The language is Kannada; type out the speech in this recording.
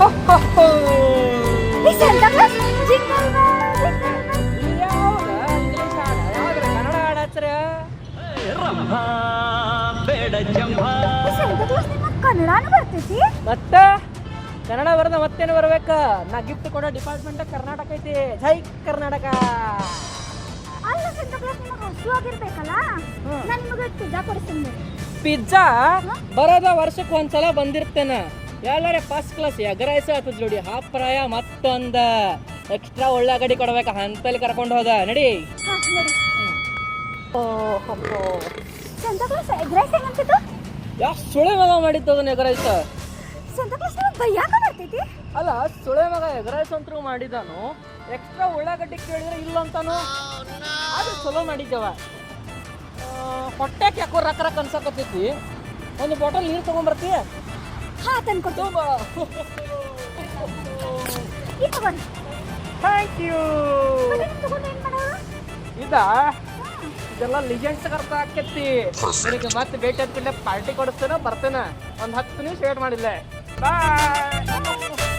ಈ ಸಂತಾ ಕ್ಲಾಸ್ ಜಿಂಗಲ್ ಬೆಲ್ ಯಾವ್ದ ಇಂಗ್ಲಿಷ್ ಹಾಡ ಯಾವ್ದ್ರ ಕನ್ನಡ ಹಾಡ ಹಚ್ರ ಈ ಸಂತಾ ಕ್ಲಾಸ್ ನಿಮ್ಮ ಕನ್ನಡನೂ ಬರ್ತೈತಿ ಮತ್ತ ಕನ್ನಡ ಬರದ ಮತ್ತೇನು ಬರ್ಬೇಕ ನಾ ಗಿಫ್ಟ್ ಕೊಡೋ ಡಿಪಾರ್ಟ್ಮೆಂಟ್ ಕರ್ನಾಟಕ ಐತಿ ಜೈ ಕರ್ನಾಟಕ. ಅಲ್ಲ ಸಂತಾ ಕ್ಲಾಸ್ ನಿಮಗೆ ಹಸು ಆಗಿರ್ಬೇಕಲ್ಲ, ನಾನು ನಿಮಗೆ ಪಿಜ್ಜಾ ಕೊಡಿಸ್ತೀನಿ. ಪಿಜ್ಜಾ ಬರೋದ ವರ್ಷಕ್ಕೆ ಒಂದ್ಸಲ ಬಂದಿರ್ತೇನೆ. ಎಲ್ಲಾರೆ ಫಸ್ಟ್ ಕ್ಲಾಸ್ ಎಗ್ ರೈಸ್ ಆತದ ಜೋಡಿ ಹಾಫ್ ಫ್ರೈ ಮತ್ತೊಂದ ಎಕ್ಸ್ಟ್ರಾ ಉಳ್ಳಾಗಡ್ಡಿ ಕೊಡ್ಬೇಕ ಅಂತಲ್ಲಿ ಕರ್ಕೊಂಡು ಹೋದ ನಡಿ. ಹಾ ನಡಿ. ಸಂತಾ ಕ್ಲಾಸ್ ಎಗ್ ರೈಸ್ ಹೆಂಗ್ ಅನ್ಸಿತ್ತು? ಯಾ ಸುಳೆ ಮಗ ಮಾಡಿದ್ದು ಅದನ್ನ ಎಗ್ ರೈಸ್. ಸಂತಾ ಕ್ಲಾಸ್ ನಿಮಗೆ ಬೈಯಾಕ ಬರ್ತೈತಿ? ಅಲ್ಲ ಸುಳೆ ಮಗ ಎಗ್ ರೈಸ್ ಅಂತೂ ಮಾಡಿದಾನು, ಎಕ್ಸ್ಟ್ರಾ ಉಳ್ಳಾಗಡ್ಡಿ ಕೇಳಿದ್ರೆ ಇಲ್ಲ ಅಂತಾನು. ಅದು ಚಲೋ ಮಾಡಿದ್ದವ. ಹೊಟ್ಟೆಗೆ ಯಾಕೋ ರಕ್ ರಕ್ ಅನ್ಸಕತ್ತೈತಿ. ಒಂದು ಬಾಟಲ್ ನೀರು ತಗೊಂಡ್ಬರ್ತೀಯ? ಹಾ ತಂದ್ಕೊಡ್ತೀನಿ. ಈ ತಗೊಂಡು ಥ್ಯಾಂಕ್ ಯು. ತಗೊಂಡು ಏನು ಮಾಡೋರು? ಇದೆಲ್ಲ ಲಿಜೆಂಡ್ಸ್ ಅರ್ಥ ಆಕೈತಿ. ನಿನಗೆ ಮತ್ತೆ ಭೇಟಿ ಆದ್ಮೇಲೆ ಪಾರ್ಟಿ ಕೊಡಿಸ್ತೇನೆ, ಬರ್ತೇನೆ. ಒಂದು 10 ನಿಮಿಷ ವೇಟ್ ಮಾಡಿಲ್ಲ. ಬಾಯ್.